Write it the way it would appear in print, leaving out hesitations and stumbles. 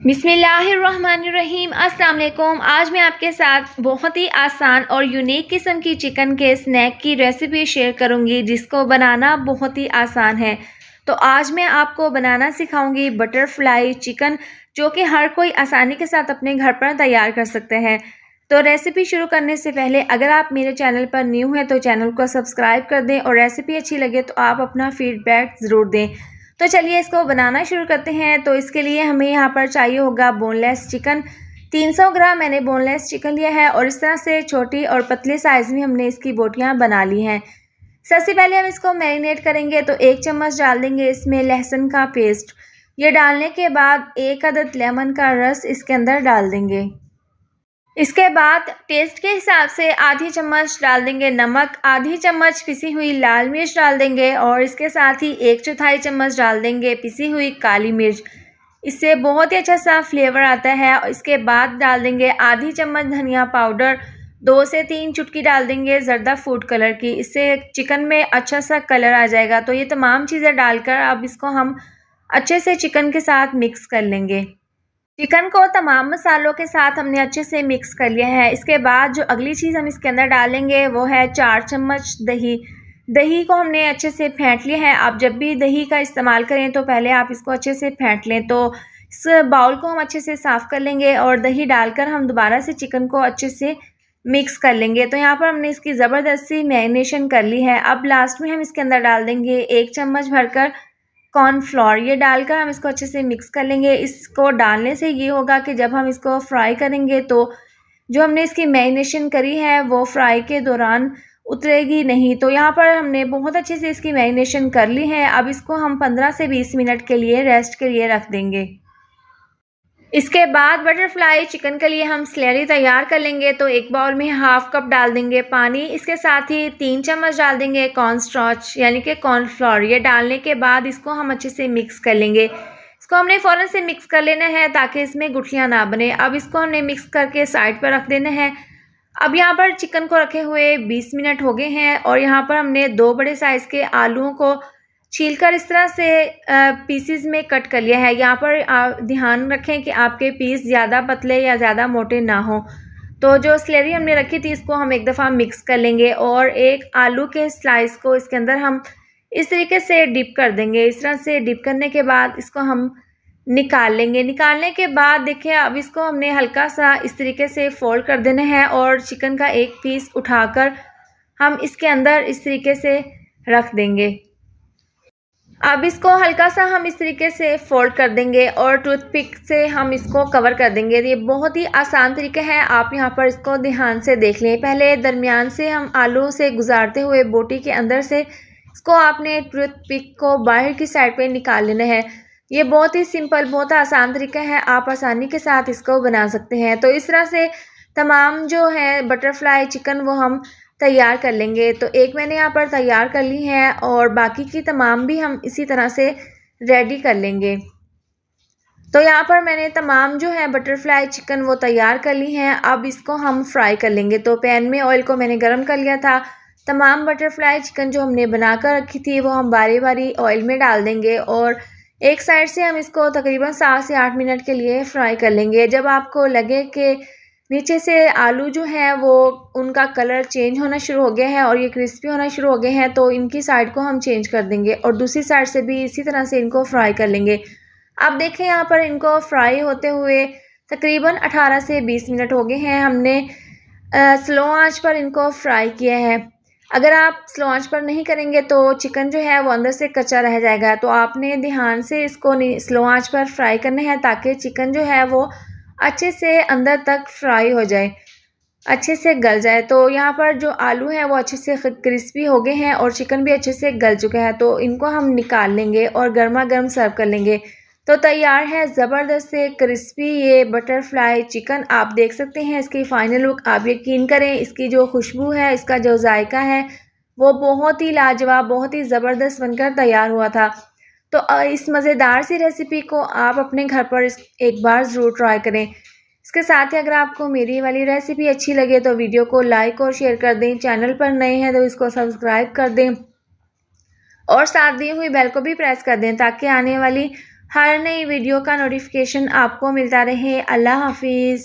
बिस्मिल्लाहिर्रहमानिर्रहीम। अस्सलाम वालेकुम। आज मैं आपके साथ बहुत ही आसान और यूनिक किस्म की चिकन के स्नैक की रेसिपी शेयर करूंगी जिसको बनाना बहुत ही आसान है। तो आज मैं आपको बनाना सिखाऊंगी बटरफ्लाई चिकन, जो कि हर कोई आसानी के साथ अपने घर पर तैयार कर सकते हैं। तो रेसिपी शुरू करने से पहले अगर आप मेरे चैनल पर न्यू हैं तो चैनल को सब्सक्राइब कर दें और रेसिपी अच्छी लगे तो आप अपना फीडबैक ज़रूर दें। तो चलिए इसको बनाना शुरू करते हैं। तो इसके लिए हमें यहाँ पर चाहिए होगा बोनलेस चिकन। 300 ग्राम मैंने बोनलेस चिकन लिया है और इस तरह से छोटी और पतले साइज़ में हमने इसकी बोटियाँ बना ली हैं। सबसे पहले हम इसको मैरिनेट करेंगे। तो 1 चम्मच डाल देंगे इसमें लहसुन का पेस्ट। ये डालने के बाद 1 अदद लेमन का रस इसके अंदर डाल देंगे। इसके बाद टेस्ट के हिसाब से आधी चम्मच डाल देंगे नमक, आधी चम्मच पिसी हुई लाल मिर्च डाल देंगे और इसके साथ ही 1/4 चम्मच डाल देंगे पिसी हुई काली मिर्च। इससे बहुत ही अच्छा सा फ्लेवर आता है। इसके बाद डाल देंगे आधी चम्मच धनिया पाउडर, 2 से 3 चुटकी डाल देंगे ज़र्दा फूड कलर की। इससे चिकन में अच्छा सा कलर आ जाएगा। तो ये तमाम चीज़ें डालकर अब इसको हम अच्छे से चिकन के साथ मिक्स कर लेंगे। चिकन को तमाम मसालों के साथ हमने अच्छे से मिक्स कर लिया है। इसके बाद जो अगली चीज़ हम इसके अंदर डालेंगे वो है 4 चम्मच दही। दही को हमने अच्छे से फेंट लिया है। आप जब भी दही का इस्तेमाल करें तो पहले आप इसको अच्छे से फेंट लें। तो इस बाउल को हम अच्छे से साफ़ कर लेंगे और दही डालकर हम दोबारा से चिकन को अच्छे से मिक्स कर लेंगे। तो यहाँ पर हमने इसकी ज़बरदस्त सी मैरिनेशन कर ली है। अब लास्ट में हम इसके अंदर डाल देंगे 1 चम्मच भरकर कॉर्नफ्लोर। ये डालकर हम इसको अच्छे से मिक्स कर लेंगे। इसको डालने से ये होगा कि जब हम इसको फ्राई करेंगे तो जो हमने इसकी मैरिनेशन करी है वो फ्राई के दौरान उतरेगी नहीं। तो यहाँ पर हमने बहुत अच्छे से इसकी मैरिनेशन कर ली है। अब इसको हम 15 से 20 मिनट के लिए रेस्ट के लिए रख देंगे। इसके बाद बटरफ्लाई चिकन के लिए हम स्लैरी तैयार कर लेंगे। तो एक बाउल में हाफ कप डाल देंगे पानी। इसके साथ ही 3 चम्मच डाल देंगे कॉर्नस्टार्च यानी कि कॉर्नफ्लोर। ये डालने के बाद इसको हम अच्छे से मिक्स कर लेंगे। इसको हमने फ़ौरन से मिक्स कर लेना है ताकि इसमें गुठलियाँ ना बने। अब इसको हमने मिक्स करके साइड पर रख देना है। अब यहाँ पर चिकन को रखे हुए 20 मिनट हो गए हैं और यहाँ पर हमने 2 बड़े साइज़ के आलूओं को छीलकर इस तरह से पीसेस में कट कर लिया है। यहाँ पर ध्यान रखें कि आपके पीस ज़्यादा पतले या ज़्यादा मोटे ना हो। तो जो स्लैरी हमने रखी थी इसको हम एक दफ़ा मिक्स कर लेंगे और एक आलू के स्लाइस को इसके अंदर हम इस तरीके से डिप कर देंगे। इस तरह से डिप करने के बाद इसको हम निकाल लेंगे। निकालने के बाद देखिए अब इसको हमने हल्का सा इस तरीके से फोल्ड कर देना है और चिकन का एक पीस उठाकर हम इसके अंदर इस तरीके से रख देंगे। अब इसको हल्का सा हम इस तरीके से फोल्ड कर देंगे और टूथपिक से हम इसको कवर कर देंगे। ये बहुत ही आसान तरीका है। आप यहाँ पर इसको ध्यान से देख लें। पहले दरमियान से हम आलू से गुजारते हुए बोटी के अंदर से इसको आपने टूथपिक को बाहर की साइड पे निकाल लेना है। ये बहुत ही सिंपल, बहुत आसान तरीका है। आप आसानी के साथ इसको बना सकते हैं। तो इस तरह से तमाम जो है बटरफ्लाई चिकन वो हम तैयार कर लेंगे। तो एक मैंने यहाँ पर तैयार कर ली है और बाकी की तमाम भी हम इसी तरह से रेडी कर लेंगे। तो यहाँ पर मैंने तमाम जो है बटरफ्लाई चिकन वो तैयार कर ली हैं। अब इसको हम फ्राई कर लेंगे। तो पैन में ऑयल को मैंने गर्म कर लिया था। तमाम बटरफ्लाई चिकन जो हमने बना कर रखी थी वो हम बारी बारी ऑयल में डाल देंगे और एक साइड से हम इसको तकरीबन 7 से 8 मिनट के लिए फ्राई कर लेंगे। जब आपको लगे कि नीचे से आलू जो हैं वो उनका कलर चेंज होना शुरू हो गया है और ये क्रिस्पी होना शुरू हो गए हैं तो इनकी साइड को हम चेंज कर देंगे और दूसरी साइड से भी इसी तरह से इनको फ्राई कर लेंगे। अब देखें यहाँ पर इनको फ्राई होते हुए तकरीबन 18 से 20 मिनट हो गए हैं। हमने स्लो आंच पर इनको फ्राई किया है। अगर आप स्लो आंच पर नहीं करेंगे तो चिकन जो है वो अंदर से कच्चा रह जाएगा। तो आपने ध्यान से इसको स्लो आंच पर फ्राई करना है ताकि चिकन जो है वो अच्छे से अंदर तक फ्राई हो जाए, अच्छे से गल जाए। तो यहाँ पर जो आलू है वो अच्छे से क्रिस्पी हो गए हैं और चिकन भी अच्छे से गल चुका है। तो इनको हम निकाल लेंगे और गर्मा गर्म सर्व कर लेंगे। तो तैयार है ज़बरदस्त से क्रिस्पी ये बटरफ्लाई चिकन। आप देख सकते हैं इसकी फ़ाइनल लुक। आप यकीन करें इसकी जो खुशबू है, इसका जो जायका है वो बहुत ही लाजवाब, बहुत ही ज़बरदस्त बनकर तैयार हुआ था। तो इस मज़ेदार सी रेसिपी को आप अपने घर पर एक बार ज़रूर ट्राई करें। इसके साथ ही अगर आपको मेरी वाली रेसिपी अच्छी लगे तो वीडियो को लाइक और शेयर कर दें। चैनल पर नए हैं तो इसको सब्सक्राइब कर दें और साथ दी हुई बेल को भी प्रेस कर दें ताकि आने वाली हर नई वीडियो का नोटिफिकेशन आपको मिलता रहे। अल्लाह हाफिज़।